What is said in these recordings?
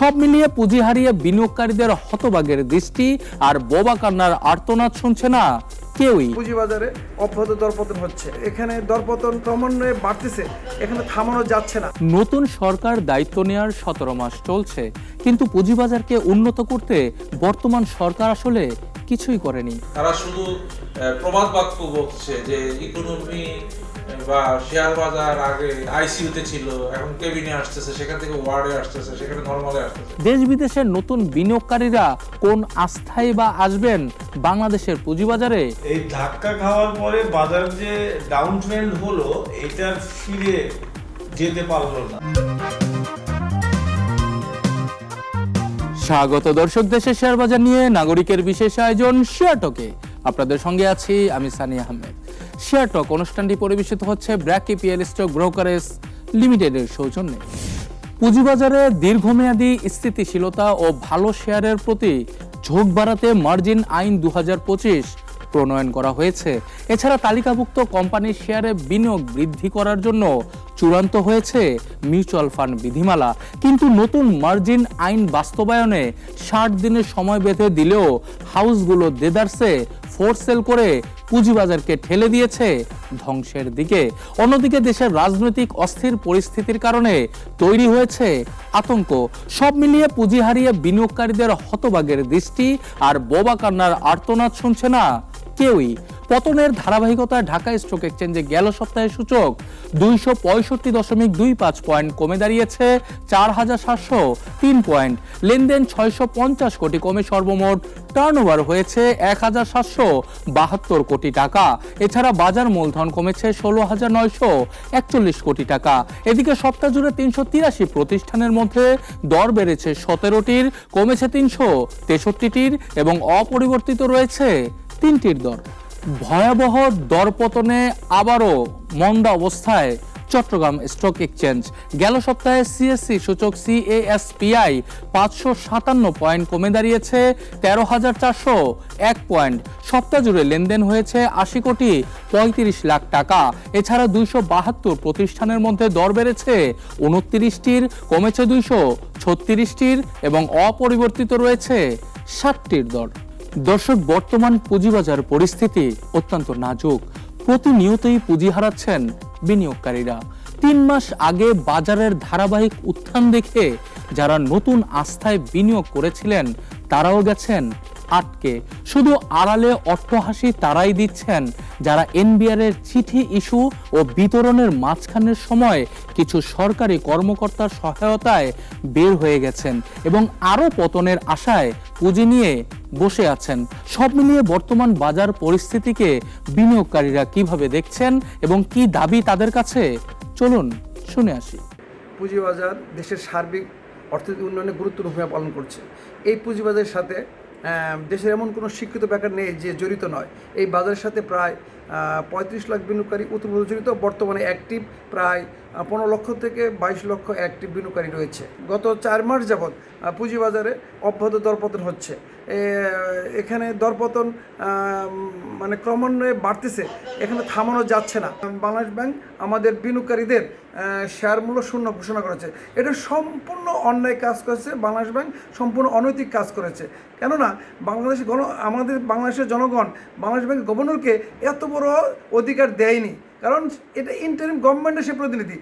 সব মিলিয়ে পুঁজি হারিয়ে বিনিয়োগকারীদের হতবাগের দৃষ্টি আর বোবা কান্নার আর্তনাদ শুনছে না কেউই। পুঁজিবাজারে অব্যাহত দরপতন হচ্ছে, এখানে দরপতন ক্রমান্বয়ে বাড়তেছে, এখানে থামানো যাচ্ছে না। নতুন সরকার দায়িত্ব নেওয়ার 17 মাস চলছে, কিন্তু পুঁজিবাজারকে উন্নত করতে বর্তমান সরকার আসলে কিছুই করেনি। তারা শুধু প্রবাদ বাক্য বলছে যে ইকোনমি বা শেয়ার বাজার আগে আইসিইউতে ছিল, এখন কেবিনে আসতেছে, সেখান থেকে ওয়ার্ডে আসতেছে, সেখানে নরমালে আসতেছে। দেশ বিদেশের নতুন বিনিয়োগকারীরা কোন আস্থায় বা আসবেন বাংলাদেশের পুঁজিবাজারে? এই ধাক্কা খাওয়ার পরে বাজার যে ডাউন ট্রেন্ড হলো, এটার ফিরে যেতে পারলো না। স্বাগত দর্শক, দেশের শেয়ার বাজার নিয়ে নাগরিকের বিশেষ আয়োজন শেয়ার টকে। আপনাদের সঙ্গে আছি আমি সানি আহমেদ। শেয়ার টক অনুষ্ঠানটি পরিবেশিত হচ্ছে ব্র্যাক ইপিএল স্টক ব্রোকারেজ লিমিটেডের সৌজন্যে। পুঁজিবাজারে দীর্ঘমেয়াদী স্থিতিশীলতা ও ভালো শেয়ারের প্রতি ঝোঁক বাড়াতে মার্জিন আইন 2025 প্রণয়ন করা হয়েছে। এছাড়া তালিকাভুক্ত কোম্পানির শেয়ারে বিনিয়োগ বৃদ্ধি করার জন্য চূড়ান্ত হয়েছে মিউচুয়াল ফান্ড বিধিমালা। কিন্তু নতুন মার্জিন আইন বাস্তবায়নে 60 দিনের সময় বেঁধে দিলেও হাউসগুলো দেদারসে ফোর্স সেল করে পুঁজিবাজারকে ঠেলে দিয়েছে ধ্বংসের দিকে। অন্যদিকে দেশের রাজনৈতিক অস্থির পরিস্থিতির কারণে তৈরি হয়েছে আতঙ্ক। সব মিলিয়ে পুঁজি হারিয়ে বিনিয়োগকারীদের হতবাগের দৃষ্টি আর বোবা কান্নার আর্তনাদ শুনছে না কেউই। পতনের ধারাবাহিকতায় ঢাকা স্টক এক্সচেঞ্জে গেল সপ্তাহে সূচক 265.25 পয়েন্ট কমে দাঁড়িয়েছে 4703 পয়েন্ট। লেনদেন 650 কোটি কমে সর্বমোট টার্নওভার হয়েছে 1772 কোটি টাকা। এছাড়া বাজার মূলধন কমেছে 16,941 কোটি টাকা। এদিকে সপ্তাহ জুড়ে 383 প্রতিষ্ঠানের মধ্যে দর বেড়েছে 17টির, কমেছে 363টির এবং অপরিবর্তিত রয়েছে 3টির দর। ভয়াবহ দরপতনে আবারও মন্দা অবস্থায় চট্টগ্রাম স্টক এক্সচেঞ্জ। গেল সপ্তাহে সিএসসি সূচক CASPI 557 পয়েন্ট কমে দাঁড়িয়েছে 13,401 পয়েন্ট। সপ্তাহ জুড়ে লেনদেন হয়েছে 80 কোটি 35 লাখ টাকা। এছাড়া 272 প্রতিষ্ঠানের মধ্যে দর বেড়েছে 29টির, কমেছে 236টির এবং অপরিবর্তিত রয়েছে 60টির দর। দর্শক, বর্তমান পুঁজিবাজার পরিস্থিতি অত্যন্ত নাজুক। প্রতিনিয়তই পুঁজি হারাচ্ছেন বিনিয়োগকারীরা। 3 মাস আগে বাজারের ধারাবাহিক উত্থান দেখে যারা নতুন আস্থায় বিনিয়োগ করেছিলেন তারাও গেছেন আটকে। শুধু আড়ালে অট্টহাসি তারাই দিচ্ছেন যারা এনবিআর এর চিঠি ইস্যু ও বিতরণের মাঝখানের সময় কিছু সরকারি কর্মকর্তার সহায়তায় বের হয়ে গেছেন এবং আরও পতনের আশায় পুঁজি নিয়ে বসে আছেন। সব মিলিয়ে বর্তমান বাজার পরিস্থিতিকে বিনিয়োগকারীরা কিভাবে দেখছেন এবং কি দাবি তাদের কাছে, চলুন শুনে আসি। পুঁজিবাজার দেশের সার্বিক অর্থনৈতিক উন্নয়নে গুরুত্বপূর্ণ ভূমিকা পালন করছে। এই পুঁজিবাজারের সাথে দেশের এমন কোনো শিক্ষিত বেকার নেই যে জড়িত নয়। এই বাজারের সাথে প্রায় 35 লাখ বিনিয়োগকারী ওতপ্রোত জড়িত। বর্তমানে অ্যাক্টিভ প্রায় 15 লক্ষ থেকে 22 লক্ষ অ্যাক্টিভ বিনিয়োগকারী রয়েছে। গত 4 মাস যাবৎ পুঁজিবাজারে অব্যাহত দরপতন হচ্ছে, এখানে দরপতন মানে ক্রমান্বয়ে বাড়তেছে, এখানে থামানো যাচ্ছে না। বাংলাদেশ ব্যাংক আমাদের বিনিয়োগকারীদের শেয়ার মূল্য শূন্য ঘোষণা করেছে। এটা সম্পূর্ণ অন্যায় কাজ করেছে। বাংলাদেশ ব্যাংক সম্পূর্ণ অনৈতিক কাজ করেছে। কেননা আমাদের বাংলাদেশের জনগণ বাংলাদেশ ব্যাংকের গভর্নরকে এত বড় অধিকার দেয়নি, কারণ এটা ইন্টারিম গভর্নমেন্টের সে প্রতিনিধি।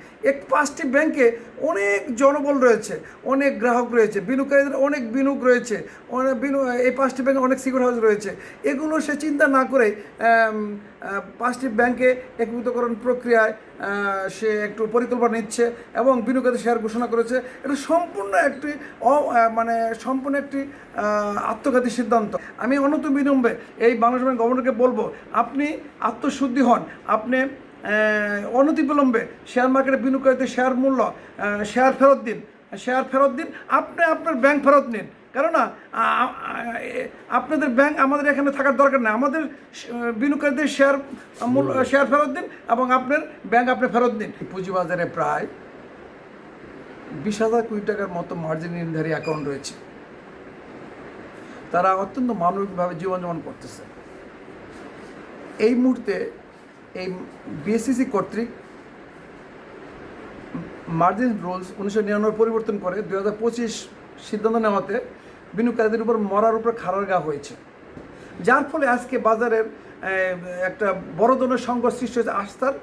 5টি ব্যাংকে অনেক জনবল রয়েছে, অনেক গ্রাহক রয়েছে, বিনিয়োগকারীদের অনেক বিনিয়োগ রয়েছে, এই 5টি ব্যাংকে অনেক সিকিউর হাউস রয়েছে। এগুলো সে চিন্তা না করে 5টি ব্যাংকে একীভূতকরণ প্রক্রিয়ায় সে একটু পরিকল্পনা নিচ্ছে এবং বিনিয়োগকারীদের শেয়ার ঘোষণা করেছে। এটা সম্পূর্ণ একটি আত্মঘাতী সিদ্ধান্ত। আমি অনতিবিলম্বে এই বাংলাদেশ ব্যাংক গভর্নরকে বলবো, আপনি আত্মশুদ্ধি হন, আপনি অনতিবিলম্বে শেয়ার মার্কেটে বিনিয়োগকারীদের শেয়ার ফেরত দিন, আপনি আপনার ব্যাংক ফেরত নিন। কেননা আপনাদের ব্যাংক আমাদের এখানে থাকার দরকার নেই। আমাদের বিনিয়োগকারীদের শেয়ার ফেরত দিন এবং আপনার ব্যাংক আপনি ফেরত দিন। পুঁজিবাজারে প্রায় 20,000 কোটি টাকার মতো মার্জিন ঋণধারী অ্যাকাউন্ট রয়েছে। তারা অত্যন্ত মানবিকভাবে জীবনযাপন করতেছে। এই মুহূর্তে এই বিএসসিসি কর্তৃক মার্জিন রুলস 1999 পরিবর্তন করে 2025 সিদ্ধান্ত নেওয়াতে বিনিয়োগকারীদের উপর মরার উপর খাড়ার গা হয়েছে, যার ফলে আজকে বাজারের একটা বড় ধরনের সংকট সৃষ্টি হয়েছে, আস্থার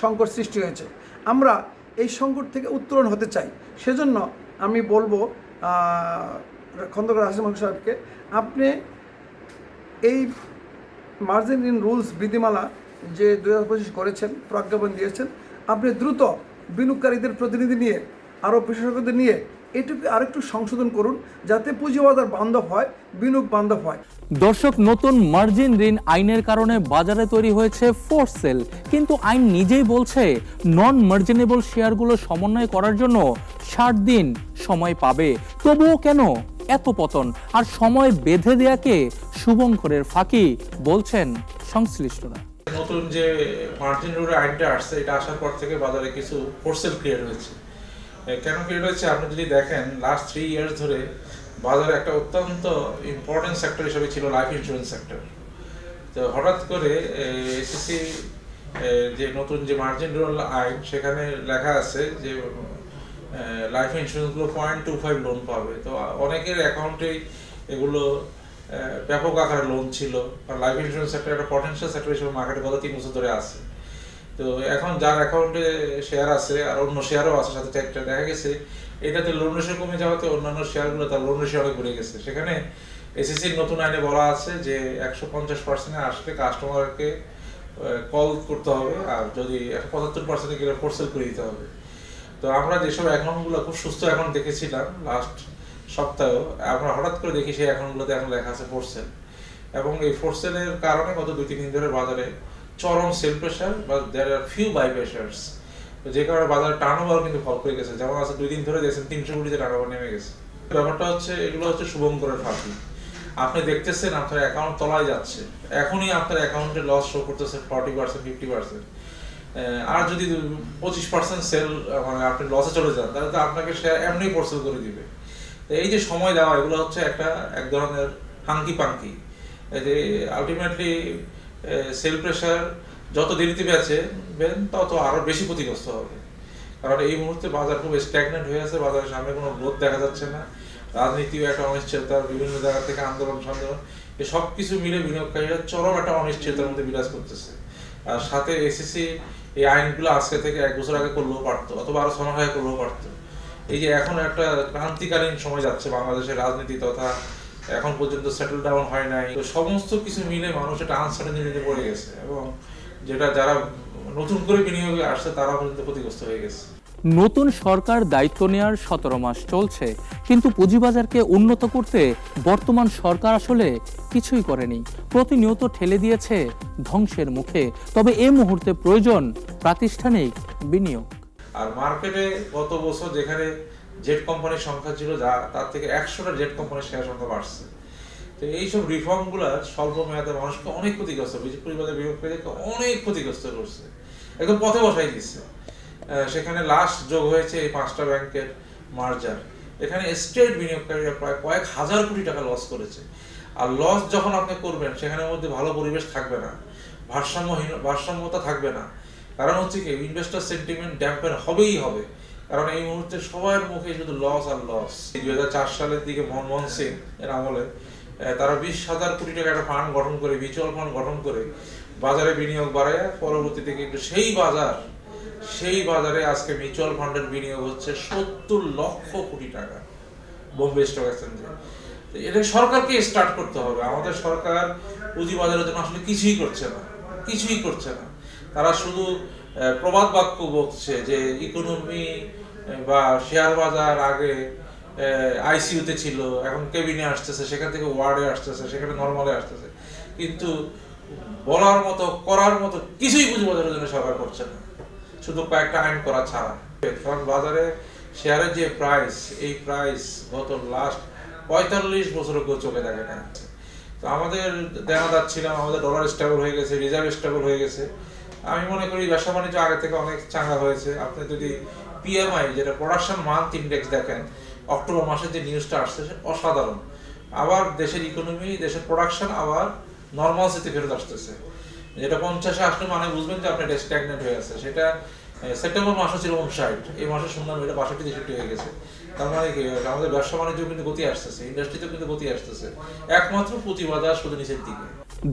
সংকট সৃষ্টি হয়েছে। আমরা এই সংকট থেকে উত্তরণ হতে চাই। সেজন্য আমি বলবো খন্দকার হাশিম সাহেবকে, আপনি এই মার্জিন ইন রুলস বিধিমালা যে 2025 করেছেন, প্রজ্ঞাপন দিয়েছেন, আপনি দ্রুত বিনিয়োগকারীদের প্রতিনিধি নিয়ে, আরও বিশেষজ্ঞদের নিয়ে এটুকু আরেকটু সংশোধন করুন, যাতে পুঁজিবাজার বান্ধব হয়, বিনিয়োগ বান্ধব হয়। দর্শক, নতুন মার্জিন ঋণ আইনের কারণে বাজারে তৈরি হয়েছে ফোর্স সেল, কিন্তু আইন নিজেই বলছে নন মার্জিনেবল শেয়ারগুলো সমন্বয় করার জন্য 60 দিন সময় পাবে। তবুও কেন এত পতন? আর সময় বেঁধে দেয়াকে শুভঙ্করের ফাঁকি বলছেন সংশ্লিষ্টরা। নতুন যে মার্জিন রুলের আইনটা আসছে, এটা আসার পর থেকে বাজারে কিছু ফোর্স সেল ক্রিয়েট হয়েছে। কেন ক্রিয়েট হয়েছে? আপনি যদি দেখেন লাস্ট 3 ইয়ার্স ধরে বাজারে একটা অত্যন্ত ইম্পর্টেন্ট সেক্টর হিসেবে ছিল লাইফ ইন্স্যুরেন্স সেক্টর। তো হঠাৎ করে এসএসসি যে নতুন যে মার্জিন রুল আইন, সেখানে লেখা আছে যে লাইফ ইন্স্যুরেন্সগুলো 0.25 লোন পাবে। তো অনেকের অ্যাকাউন্টেই এগুলো ব্যাপক আকারে লোন ছিল, কারণ লাইফ ইন্স্যুরেন্স সেক্টর একটা পটেনশিয়াল সেক্টর হিসেবে মার্কেটে গত 3 বছর ধরে আছে। তো এখন যার অ্যাকাউন্টে শেয়ার আছে আর অন্য শেয়ারও আছে সাথে একটা, দেখা গেছে এটাতে লোন রেশিও কমে যাওয়াতে অন্যান্য শেয়ারগুলো তার লোন রেশিও অনেক বেড়ে গেছে। সেখানে এসএসসির নতুন আইনে বলা আছে যে 150% আসলে কাস্টমারকে কল করতে হবে, আর যদি 75% গেলে ফোর্স সেল করে দিতে হবে। তো আমরা যেসব অ্যাকাউন্টগুলো খুব সুস্থ অ্যাকাউন্ট দেখেছিলাম লাস্ট সপ্তাহে, আমরা হঠাৎ করে দেখি সেই অ্যাকাউন্টগুলোতে এখন লেখা আছে ফোর্স সেল। এবং এই ফোর্স সেলের কারণে গত 2-3 দিন ধরে বাজারে চরম সেল প্রেশার বা দেয়ার আর ফিউ বাই প্রেশার্স, যে কারণে বাজারের টার্নওভার কিন্তু ফল করে গেছে। যেমন আছে 2 দিন ধরে দেখছেন 300 কোটিতে টার্নওভার নেমে গেছে। ব্যাপারটা হচ্ছে এগুলো হচ্ছে শুভঙ্করের ফাঁকি। আপনি দেখতেছেন আপনার অ্যাকাউন্ট তলায় যাচ্ছে, এখনই আপনার অ্যাকাউন্টে লস শো করতেছে 40%, 50%। আর যদি 25% সেল মানে আপনি লসে চলে যান, তাহলে তো আপনাকে শেয়ার এমনি ফোর্স করে দিবে। এই যে সময় দেওয়া, এগুলো হচ্ছে এক ধরনের হাঙ্কি পাঙ্কি, যে আলটিমেটলি সেল প্রেশার যত দেরিতে বেচেন তত আরো বেশি ক্ষতিগ্রস্ত হবে। কারণ এই মুহূর্তে বাজার খুব স্ট্যাগনেন্ট হয়ে আছে, বাজারের সামনে কোনো গ্রোথ দেখা যাচ্ছে না, রাজনীতিও একটা অনিশ্চয়তা, বিভিন্ন জায়গা থেকে আন্দোলন সন্দেহ, এই সব কিছু মিলে বিনিয়োগকারীরা চরম একটা অনিশ্চয়তার মধ্যে বিরাজ করতেছে। আর সাথে এসএসসি এই আইনগুলো আজকে থেকে 1 বছর আগে করলেও পারতো, অথবা আরো 6 মাস আগে করলেও পারতো। এই যে এখন একটা ক্রান্তিকালীন সময় যাচ্ছে বাংলাদেশের রাজনীতি, তথা এখন পর্যন্ত সেটেল ডাউন হয় নাই, তো সমস্ত কিছু মিলে মানুষ একটা আনসার্টেনিটিতে পড়ে গেছে, এবং যেটা যারা নতুন করে বিনিয়োগে আসছে তারা পর্যন্ত ক্ষতিগ্রস্ত হয়ে গেছে। নতুন সরকার দায়িত্ব নেওয়ার 17 মাস চলছে, কিন্তু পুঁজিবাজারকে উন্নত করতে বর্তমান সরকার আসলে কিছুই করেনি, প্রতিনিয়ত ঠেলে দিয়েছে ধ্বংসের মুখে। তবে এই মুহূর্তে প্রয়োজন প্রাতিষ্ঠানিক বিনিয়োগ। আর মার্কেটে গত বছর যেখানে জেট কোম্পানির সংখ্যা ছিল তার থেকে 100টা জেট কোম্পানির শেয়ার সংখ্যা বাড়ছে। তো এইসব রিফর্মগুলো স্বল্প মেয়াদে মানুষকে অনেক ক্ষতিগ্রস্ত, পরিবারের বিনিয়োগকারীদেরকে অনেক ক্ষতিগ্রস্ত করছে, একদম পথে বসাই দিচ্ছে। সেখানে লাস্ট যোগ হয়েছে এই 5টা ব্যাংকের মার্জার। এখানে স্টেট বিনিয়োগকারীরা প্রায় কয়েক হাজার কোটি টাকা লস করেছে। আর লস যখন আপনি করবেন, সেখানের মধ্যে ভালো পরিবেশ থাকবে না, ভারসাম্যতা থাকবে না। কারণ হচ্ছে কি, ইনভেস্টর সেন্টিমেন্ট ড্যাম্পেন হবেই হবে। কারণ এই মুহূর্তে সবার মুখে শুধু লস আর লস। 2004 সালের দিকে মনমোহন সিং এর আমলে তারা 20,000 কোটি টাকা একটা ফান্ড গঠন করে, মিউচুয়াল ফান্ড গঠন করে বাজারে বিনিয়োগ বাড়ায়, পরবর্তীতে কিন্তু সেই বাজারে আজকে মিউচুয়াল ফান্ডের বিনিয়োগ হচ্ছে 70 লক্ষ কোটি টাকা বোম্বে স্টক এক্সচেঞ্জে। এটা সরকারকে স্টার্ট করতে হবে। আমাদের সরকার পুঁজিবাজারের জন্য আসলে কিছুই করছে না। তারা শুধু প্রবাদ বাক্য বলছে যে ইকোনমি বা শেয়ার বাজার আগে আইসিইউতে ছিল, এখন কেবিনে আসতেছে, সেখান থেকে ওয়ার্ডে আসতেছে, সেখানে নর্মালে আসতেছে, কিন্তু বলার মতো করার মতো কিছুই পুঁজিবাজারের জন্য সরকার করছে না, শুধু কয়েকটা আইন করা ছাড়া। কারণ বাজারে শেয়ারের যে প্রাইস, এই প্রাইস গত লাস্ট 45 বছর চলে দেখে না। তো আমাদের দেনাদার ছিলাম, আমাদের ডলার স্টেবল হয়ে গেছে, রিজার্ভ স্টেবল হয়ে গেছে। আমি মনে করি ব্যবসা বাণিজ্য আগে থেকে অনেক চাঙ্গা হয়েছে। আপনি যদি পিএমআই, যেটা প্রোডাকশন মান্থ ইন্ডেক্স দেখেন, অক্টোবর মাসে যে নিউজটা আসছে অসাধারণ। আবার দেশের ইকোনমি, দেশের প্রোডাকশন আবার নর্মালসিতে ফেরত আসতেছে। যেটা 50-এ আসলে মানে বুঝবেন যে আপনার স্ট্যাগনেন্ট হয়ে আছে। সেটা সেপ্টেম্বর মাসে ছিল 59, এই মাসে শুনলাম এটা 62-63 হয়ে গেছে। তার মানে কি আমাদের ব্যবসা বাণিজ্য কিন্তু গতি আসতেছে, ইন্ডাস্ট্রিতেও কিন্তু গতি আসতেছে, একমাত্র পুঁজিবাজার শুধু নিচের দিকে।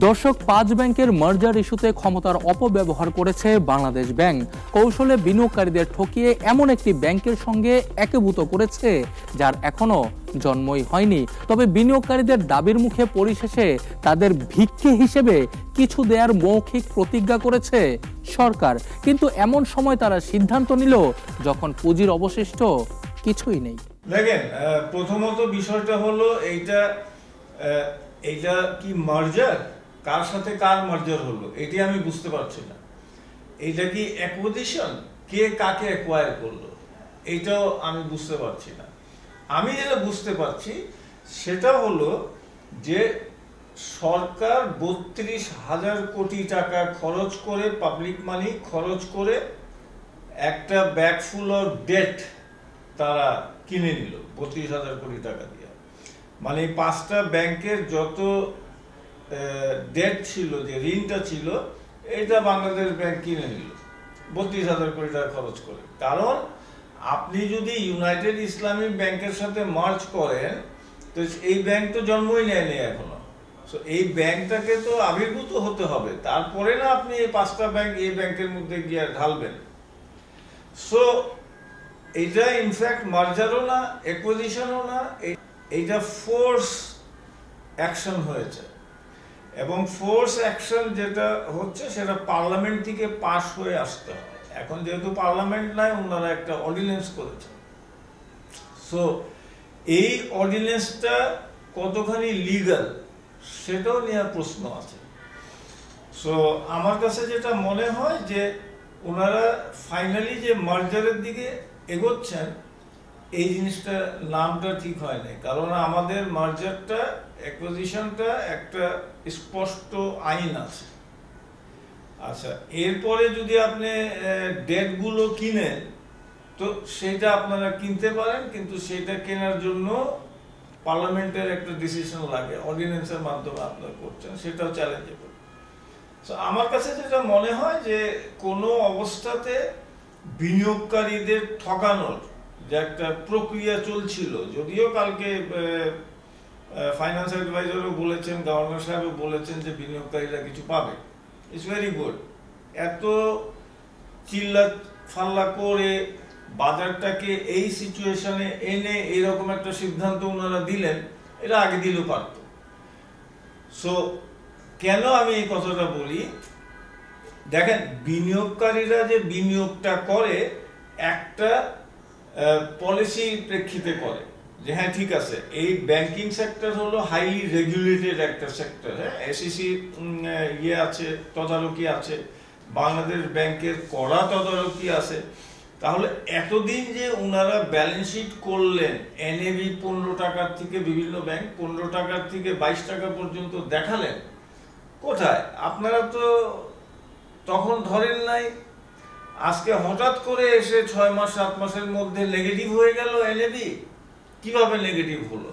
দর্শক, 5 ব্যাংকের মার্জার ইস্যুতে ক্ষমতার অপব্যবহার করেছে বাংলাদেশ ব্যাংক। কৌশলে বিনিয়োগকারীদের ঠকিয়ে এমন একটি ব্যাংকের সঙ্গে একীভূত করেছে যার এখনো জন্মই হয়নি। তবে বিনিয়োগকারীদের দাবির মুখে পরিশেষে তাদের ভিক্ষে হিসেবে কিছু দেয়ার মৌখিক প্রতিজ্ঞা করেছে সরকার। কিন্তু এমন সময় তারা সিদ্ধান্ত নিল যখন পুঁজির অবশিষ্ট কিছুই নেই। দেখেন, প্রথমত বিষয়টা হলো এইটা কি মার্জার, কার সাথে কার মার্জার হলো এটি আমি বুঝতে পারছি না। এইটা কি অ্যাকুইজিশন, কে কাকে অ্যাকোয়ার করলো এইটাও আমি বুঝতে পারছি না। আমি যেটা বুঝতে পারছি সেটা হলো যে সরকার 32,000 কোটি টাকা খরচ করে, পাবলিক মানি খরচ করে একটা ব্যাগ ফুল অফ ডেট তারা কিনে নিল 32,000 কোটি টাকা দিয়ে। মানে 5টা ব্যাংকের যত ডেট ছিল, যে ঋণটা ছিল, এটা বাংলাদেশ ব্যাংক কিনে নিল 32,000 কোটি টাকা খরচ করে। কারণ আপনি যদি ইউনাইটেড ইসলামিক ব্যাংকের সাথে মার্জ করেন তো এই ব্যাংক তো জন্মই নেয়নি এখনো। সো এই ব্যাংকটাকে তো আবির্ভূত হতে হবে, তারপরে না আপনি এই 5টা ব্যাংক এই ব্যাংকের মধ্যে গিয়ে ঢালবেন। সো এইটা ইনফ্যাক্ট মার্জারও না, অ্যাকুইজিশনও না, এইটা ফোর্স অ্যাকশন হয়েছে। এবং ফোর্স অ্যাকশন যেটা হচ্ছে সেটা পার্লামেন্ট থেকে পাস হয়ে আসতে হয়। এখন যেহেতু পার্লামেন্ট নাই, ওনারা একটা অর্ডিন্যান্স করেছে। সো এই অর্ডিন্যান্সটা কতখানি লিগ্যাল সেটাও নিয়ে প্রশ্ন আছে। সো আমার কাছে যেটা মনে হয় যে ওনারা ফাইনালি যে মার্জারের দিকে এগোচ্ছেন, এই জিনিসটা নামটা ঠিক হয় নাই। কারণ আমাদের মার্জারটা, অ্যাকুইজিশনটা একটা স্পষ্ট আইন আছে। আচ্ছা, এরপরে যদি আপনি ডেটগুলো কিনেন তো সেটা আপনারা কিনতে পারেন, কিন্তু সেটা কেনার জন্য পার্লামেন্টের একটা ডিসিশন লাগে, অর্ডিন্যান্সের মাধ্যমে আপনারা করছেন, সেটাও চ্যালেঞ্জেবল। সো আমার কাছে যেটা মনে হয় যে কোনো অবস্থাতে বিনিয়োগকারীদের ঠকানোর যে একটা প্রক্রিয়া চলছিল, যদিও কালকে ফাইন্যান্স অ্যাডভাইজারও বলেছেন, গভর্নর সাহেবও বলেছেন যে বিনিয়োগকারীরা কিছু পাবে, ইটস ভেরি গুড। এত চিল্লা ফাল্লা করে বাজারটাকে এই সিচুয়েশনে এনে এরকম একটা সিদ্ধান্ত ওনারা দিলেন, এটা আগে দিলেও পারত। সো কেন আমি এই কথাটা বলি, দেখেন বিনিয়োগকারীরা যে বিনিয়োগটা করে একটা পলিসির প্রেক্ষিতে করে যে হ্যাঁ ঠিক আছে, এই ব্যাংকিং সেক্টর হলো হাইলি রেগুলেটেড একটা সেক্টর, হ্যাঁ, এসইসি আছে, তদারকি আছে, বাংলাদেশ ব্যাংকের কড়া তদারকি আছে। তাহলে এতদিন যে ওনারা ব্যালেন্স শিট করলেন, এনএবি 15 টাকার থেকে বিভিন্ন ব্যাংক 15 টাকার থেকে 22 টাকা পর্যন্ত দেখালেন, কোথায়? আপনারা তো তখন ধরেন নাই। আজকে হঠাৎ করে এসে 6 মাস 7 মাসের মধ্যে নেগেটিভ হয়ে গেল এনএবি। কিভাবে নেগেটিভ হলো?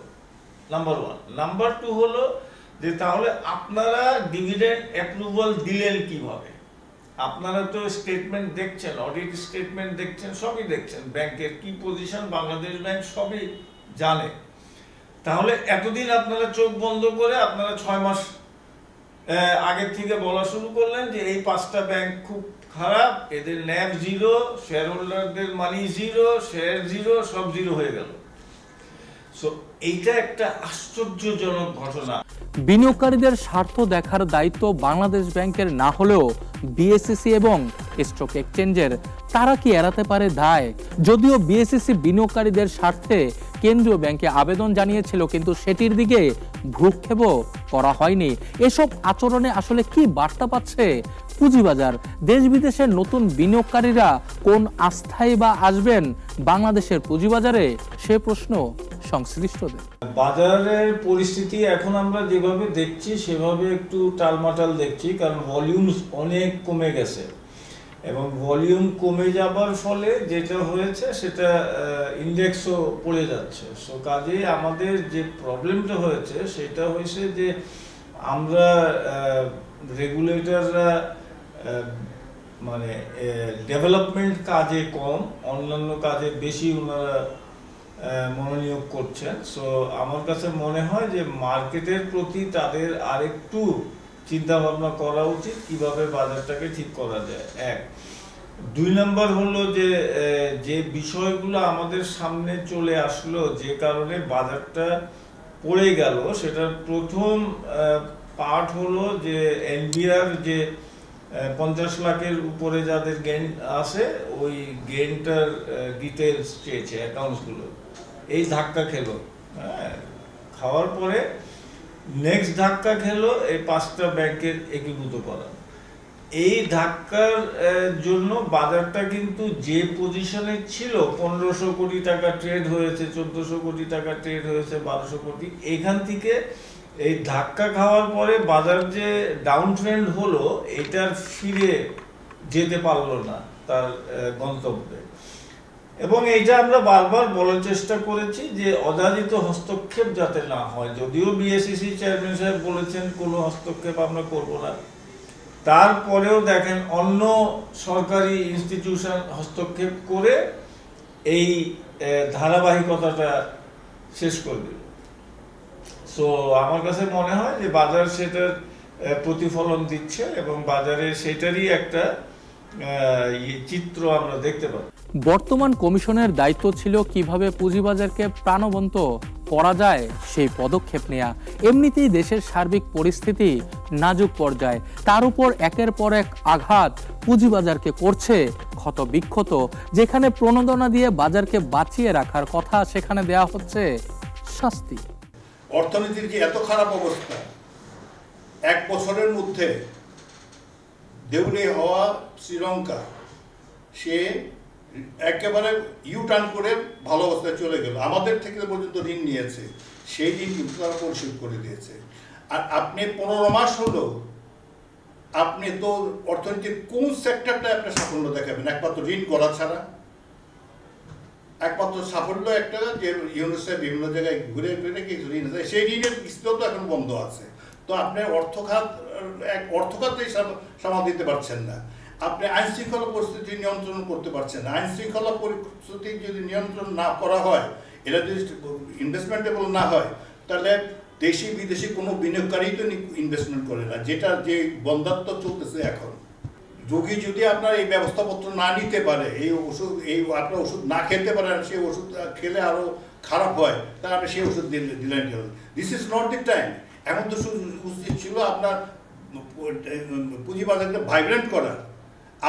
নাম্বার 1। নাম্বার 2 হলো যে তাহলে আপনারা ডিভিডেন্ড অ্যাপ্রুভাল দিলেন কিভাবে? আপনারা তো স্টেটমেন্ট দেখছেন, অডিট স্টেটমেন্ট দেখছেন, সবই দেখছেন, ব্যাংকের কি পজিশন বাংলাদেশ ব্যাংক সবই জানে। তাহলে এতদিন আপনারা চোখ বন্ধ করে আপনারা 6 মাস আগের থেকে বলা শুরু করলেন যে এই 5টা ব্যাংক খুব খারাপ, এদের ন্যাব জিরো, শেয়ার হোল্ডারদের মানি জিরো, শেয়ার জিরো, সব জিরো হয়ে গেল। সো এইটা একটা আশ্চর্যজনক ঘটনা। বিনিয়োগকারীদের স্বার্থ দেখার দায়িত্ব বাংলাদেশ ব্যাংকের না হলেও বিএসইসি এবং স্টক এক্সচেঞ্জের। তারা কি এড়াতে পারে দায়? যদিও বিএসইসি বিনিয়োগকারীদের স্বার্থে কেন্দ্রীয় ব্যাংকে আবেদন জানিয়েছিল, কিন্তু সেটির দিকে ভ্রুক্ষেপও করা হয়নি। এসব আচরণে আসলে কি বার্তা পাচ্ছে পুঁজিবাজার? দেশ বিদেশের নতুন বিনিয়োগকারীরা কোন আস্থায় বা আসবেন বাংলাদেশের পুঁজিবাজারে, সে প্রশ্ন সংশ্লিষ্টদের। বাজারের পরিস্থিতি এখন আমরা যেভাবে দেখছি সেভাবে একটু টালমাটাল দেখছি, কারণ ভলিউম অনেক কমে গেছে এবং ভলিউম কমে যাবার ফলে যেটা হয়েছে সেটা ইন্ডেক্সও পড়ে যাচ্ছে। সো কাজে আমাদের যে প্রবলেমটা হয়েছে সেটা হয়েছে যে আমরা রেগুলেটররা মানে ডেভেলপমেন্ট কাজে কম, অন্যান্য কাজে বেশি ওনারা মনোনিয়োগ করছেন। সো আমার কাছে মনে হয় যে মার্কেটের প্রতি তাদের আরেকটু চিন্তা ভাবনা করা উচিত কিভাবে বাজারটাকে ঠিক করা যায়। এক, 2 নম্বর হলো যে বিষয়গুলো আমাদের সামনে চলে আসলো যে কারণে বাজারটা পড়ে গেল, সেটার প্রথম পার্ট হলো যে এনবিআর যে 50 লাখের উপরে যাদের গেইন আছে ওই গেইনটার ডিটেলস চেয়েছে অ্যাকাউন্টসগুলো, এই ধাক্কা খেলো। খাওয়ার পরে নেক্সট ধাক্কা খেলো এই 5টা ব্যাংকের একীভূত করা। এই ধাক্কার জন্য বাজারটা কিন্তু যে পজিশনে ছিল 1500 কোটি টাকা ট্রেড হয়েছে, 1400 কোটি টাকা ট্রেড হয়েছে, 1200 কোটি, এখান থেকে এই ধাক্কা খাওয়ার পরে বাজার যে ডাউন ট্রেন্ড হলো এটার ফিরে যেতে পারলো না তার গন্তব্যে। এবং এইটা আমরা বারবার বলার চেষ্টা করেছি যে অযাচিত হস্তক্ষেপ যাতে না হয়। যদিও বিএসইসি চেয়ারম্যান সাহেব বলেছেন কোনো হস্তক্ষেপ আমরা করব না, তারপরেও দেখেন অন্য সরকারি ইনস্টিটিউশন হস্তক্ষেপ করে এই ধারাবাহিকতাটা শেষ করে দিল। সো আমার কাছে মনে হয় যে বাজার সেটার প্রতিফলন দিচ্ছে এবং বাজারে সেটারই একটা চিত্র আমরা দেখতে পাই। বর্তমান কমিশনের দায়িত্ব ছিল কিভাবে পুঁজিবাজারকে প্রাণবন্ত করা যায় সেই পদক্ষেপ নেওয়া। এমনিতেই দেশের সার্বিক পরিস্থিতি নাজুক পর্যায়ে, তার উপর একের পর এক আঘাত পুঁজিবাজারকে করছে ক্ষত বিক্ষত। যেখানে প্রণোদনা দিয়ে বাজারকে বাঁচিয়ে রাখার কথা সেখানে দেয়া হচ্ছে শাস্তি। অর্থনীতির যে এত খারাপ অবস্থা, 1 বছরের মধ্যে দেউলিয়া হওয়া শ্রীলঙ্কা সে একেবারে ইউটার্ন করে ভালো অবস্থায় চলে গেল। আমাদের থেকে পর্যন্ত ঋণ নিয়েছে, সেই ঋণ কিন্তু তারা পরিশোধ করে দিয়েছে। আর আপনি 15 মাস হলো আপনি তো অর্থনীতির কোন সেক্টরটা আপনার সাফল্য দেখাবেন? একমাত্র ঋণ করা ছাড়া। একমাত্র সাফল্য একটা যে ইউনিসেফ বিভিন্ন জায়গায় ঘুরে ঘুরে কিছু ঋণ আছে, সেই ঋণের কিস্তিও তো এখন বন্ধ আছে। তো আপনি অর্থখাতেই সামাল দিতে পারছেন না। আপনি আইন শৃঙ্খলা পরিস্থিতি নিয়ন্ত্রণ করতে পারছেন না। আইন শৃঙ্খলা পরিস্থিতি যদি নিয়ন্ত্রণ না করা হয়, এটা যদি ইনভেস্টমেন্টেবল না হয়, তাহলে দেশি বিদেশি কোনো বিনিয়োগকারী তো ইনভেস্টমেন্ট করে না, যেটা যে বন্ধাত্ম চলতেছে এখন। রোগী যদি আপনার এই ব্যবস্থাপত্র না নিতে পারে, আপনার ওষুধ না খেতে পারেন, সেই ওষুধ খেলে আরও খারাপ হয়, তা আপনি সেই ওষুধ দিলেন। This is not the time. এখন তো উচিত ছিল আপনার পুঁজিবাজারকে ভাইব্রেন্ট করা।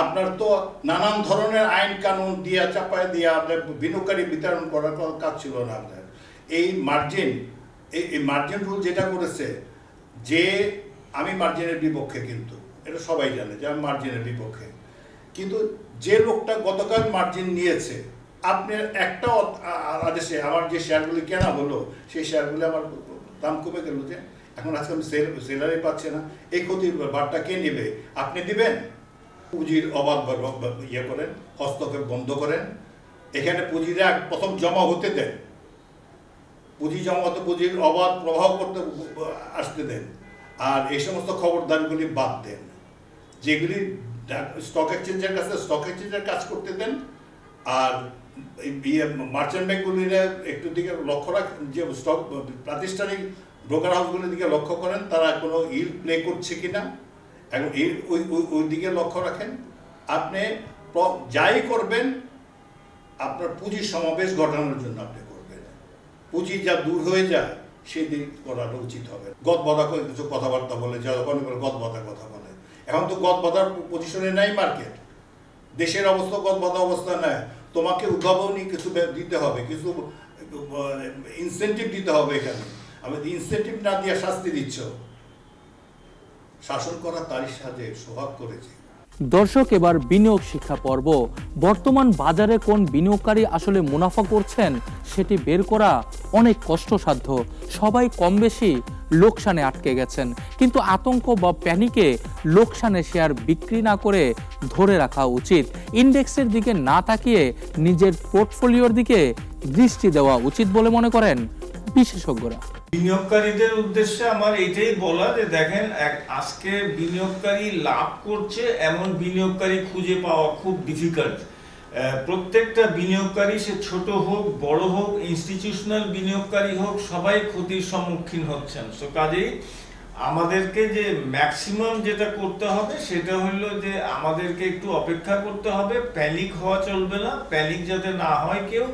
আপনার তো নানান ধরনের আইন কানুন দিয়া চাপায় দিয়ে আপনার বিনিয়োগকারী বিতরণ করার কাজ ছিল না আপনার। এই মার্জিন রুল যেটা করেছে, যে আমি মার্জিনের বিপক্ষে, কিন্তু এটা সবাই জানে যে আমি মার্জিনের বিপক্ষে, কিন্তু যে লোকটা গতকাল মার্জিন নিয়েছে, আপনার একটা আদেশে আমার যে শেয়ারগুলি কেনা হলো, সেই শেয়ারগুলি আমার দাম কমে গেল, যে এখন আজকে আমি সেলারই পাচ্ছি না। এই ক্ষতির ভারটা কে নেবে? আপনি দিবেন? পুঁজির অবাধ ইয়ে করেন, হস্তক্ষেপ বন্ধ করেন। এখানে পুঁজিরা প্রথম জমা হতে দেন, পুঁজি জমা হতে, পুঁজির অবাধ প্রবাহ করতে আসতে দেন। আর এই সমস্ত খবরদারগুলি বাদ দেন, যেগুলি স্টক এক্সচেঞ্জের কাছে স্টক এক্সচেঞ্জের কাজ করতে দেন। আর মার্চেন্ট ব্যাংকগুলির একটু দিকে লক্ষ্য রাখেন, যে স্টক প্রাতিষ্ঠানিক ব্রোকার হাউসগুলির দিকে লক্ষ্য করেন, তারা কোনো ইল প্লে করছে কিনা, এখন ওই দিকে লক্ষ্য রাখেন। আপনি যাই করবেন আপনার পুঁজির সমাবেশ ঘটানোর জন্য আপনি করবেন। পুঁজি যা দূর হয়ে যায় সেদিক করাটা উচিত হবে। গদবাধা করে কিছু কথাবার্তা বলে, যখন গদবাধা কথা বলে, এখন তো গদবাধার পজিশনে নাই মার্কেট। দেশের অবস্থা গদবাধা অবস্থা নেয়। তোমাকে উদ্ভাবনী কিছু দিতে হবে, কিছু ইনসেন্টিভ দিতে হবে। এখানে আমি ইনসেন্টিভ না দিয়ে শাস্তি দিচ্ছ। শাসন করা তারই সাথে সোহাগ করেছে। দর্শক, এবার বিনিয়োগ শিক্ষা পর্ব। বর্তমান বাজারে কোন বিনিয়োগকারী আসলে মুনাফা করছেন সেটি বের করা অনেক কষ্টসাধ্য। সবাই কম বেশি লোকসানে আটকে গেছেন, কিন্তু আতঙ্ক বা প্যানিকে লোকসানে শেয়ার বিক্রি না করে ধরে রাখা উচিত। ইন্ডেক্সের দিকে না তাকিয়ে নিজের পোর্টফোলিওর দিকে দৃষ্টি দেওয়া উচিত বলে মনে করেন বিশেষজ্ঞরা। বিনিয়োগকারীদের উদ্দেশ্যে আমার এটাই বলা যে দেখেন, আজকে বিনিয়োগকারী লাভ করছে এমন বিনিয়োগকারী খুঁজে পাওয়া খুব ডিফিকাল্ট। প্রত্যেকটা বিনিয়োগকারী, সে ছোট হোক বড় হোক, ইনস্টিটিউশনাল বিনিয়োগকারী হোক, সবাই ক্ষতির সম্মুখীন হচ্ছেন। সো কাজেই আমাদেরকে যে ম্যাক্সিমাম যেটা করতে হবে সেটা হলো যে আমাদেরকে একটু অপেক্ষা করতে হবে, প্যানিক হওয়া চলবে না, প্যানিক যাতে না হয় কেউ।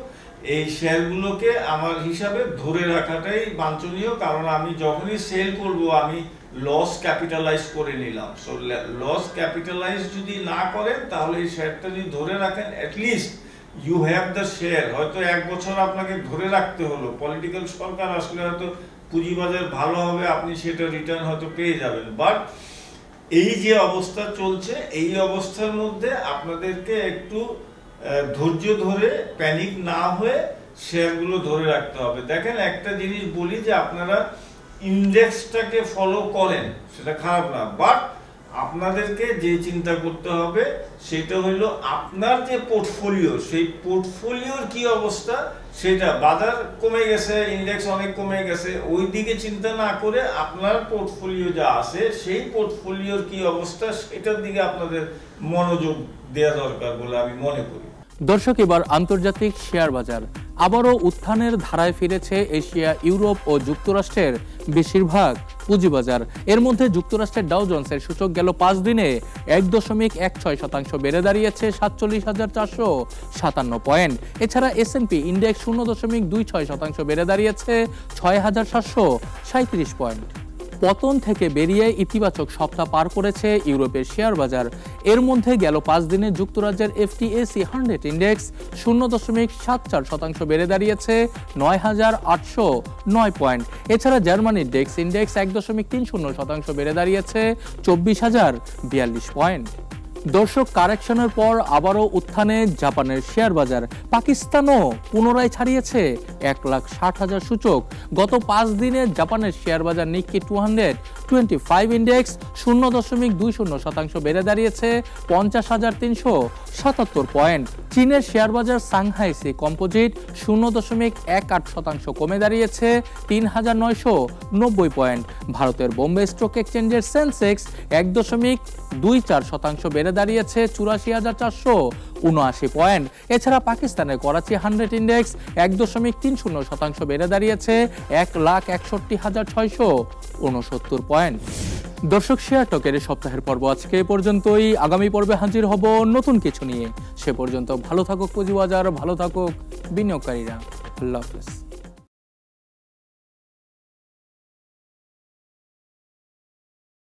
এই শেয়ারগুলোকে আমার হিসাবে ধরে রাখাটাই বাঞ্ছনীয়, কারণ আমি যখনই সেল করব আমি লস ক্যাপিটালাইজ করে নিলাম। সো লস ক্যাপিটালাইজ যদি না করেন তাহলে এই শেয়ারটা যদি ধরে রাখেন, at least you have the share. হয়তো 1 বছর আপনাকে ধরে রাখতে হলো, পলিটিক্যাল সরকার আসলে হয়তো পুঁজিবাজার ভালো হবে, আপনি সেটা রিটার্ন হয়তো পেয়ে যাবেন, বাট এই যে অবস্থা চলছে এই অবস্থার মধ্যে আপনাদেরকে একটু ধৈর্য ধরে প্যানিক না হয়ে শেয়ারগুলো ধরে রাখতে হবে। দেখেন একটা জিনিস বলি, যে আপনারা ইন্ডেক্সটাকে ফলো করেন সেটা খারাপ না, বাট আপনাদেরকে যে চিন্তা করতে হবে সেটা হলো আপনার যে পোর্টফোলিও, সেই পোর্টফোলিওর কি অবস্থা, সেটা বাজার কমে গেছে, ইন্ডেক্স অনেক কমে গেছে, ওই দিকে চিন্তা না করে আপনার পোর্টফোলিও যা আছে সেই পোর্টফোলিওর কি অবস্থা সেটার দিকে আপনাদের মনোযোগ দেওয়া দরকার বলে আমি মনে করি। দর্শক, এবার আন্তর্জাতিক শেয়ার বাজার আবারও উত্থানের ধারায় ফিরেছে এশিয়া, ইউরোপ ও যুক্তরাষ্ট্রের বেশিরভাগ পুঁজিবাজার। এর মধ্যে যুক্তরাষ্ট্রের ডাও জোন্সের সূচক গেল 5 দিনে 1.16% বেড়ে দাঁড়িয়েছে 47,457 পয়েন্ট। এছাড়া S&P ইন্ডেক্স 0.26% বেড়ে দাঁড়িয়েছে 6,737 পয়েন্ট। পতন থেকে বেরিয়ে ইতিবাচক সপ্তাহ পার করেছে ইউরোপের শেয়ার বাজার। এর মধ্যে গেল 5 দিনে যুক্তরাজ্যের FTSE 100 ইন্ডেক্স 0.74% বেড়ে দাঁড়িয়েছে 9,809 পয়েন্ট। এছাড়া জার্মানির ডেক্স ইন্ডেক্স 1.30% বেড়ে দাঁড়িয়েছে 24,042 পয়েন্ট। দর্শক, কারেকশনের পর আবারও উত্থানে জাপানের শেয়ার বাজার। পাকিস্তানও পুনরায় ছাড়িয়েছে 1,60,000 সূচক। গত 5 দিনে জাপানের শেয়ার বাজার নিক্কি 225 ইন্ডেক্স 0.20% বেড়ে দাঁড়িয়েছে 50,377 পয়েন্ট। চীনের শেয়ার বাজার সাংহাই সি কম্পোজিট 0.18% কমে দাঁড়িয়েছে 3,990 পয়েন্ট। ভারতের বোম্বে স্টক এক্সচেঞ্জের সেন্সেক্স 1.24% বেড়ে দাঁড়িয়েছে 84,479 পয়েন্ট। এছাড়া পাকিস্তানের করাচি 100 ইন্ডেক্স 1.30% বেড়ে দাঁড়িয়েছে 1,61,669 পয়েন্ট। দর্শক, শেয়ার টকের সপ্তাহের পর্ব আজকে এ পর্যন্তই। আগামী পর্বে হাজির হব নতুন কিছু নিয়ে। সে পর্যন্ত ভালো থাকুক পুঁজিবাজার, ভালো থাকুক বিনিয়োগকারীরা। আল্লাহ হাফেজ।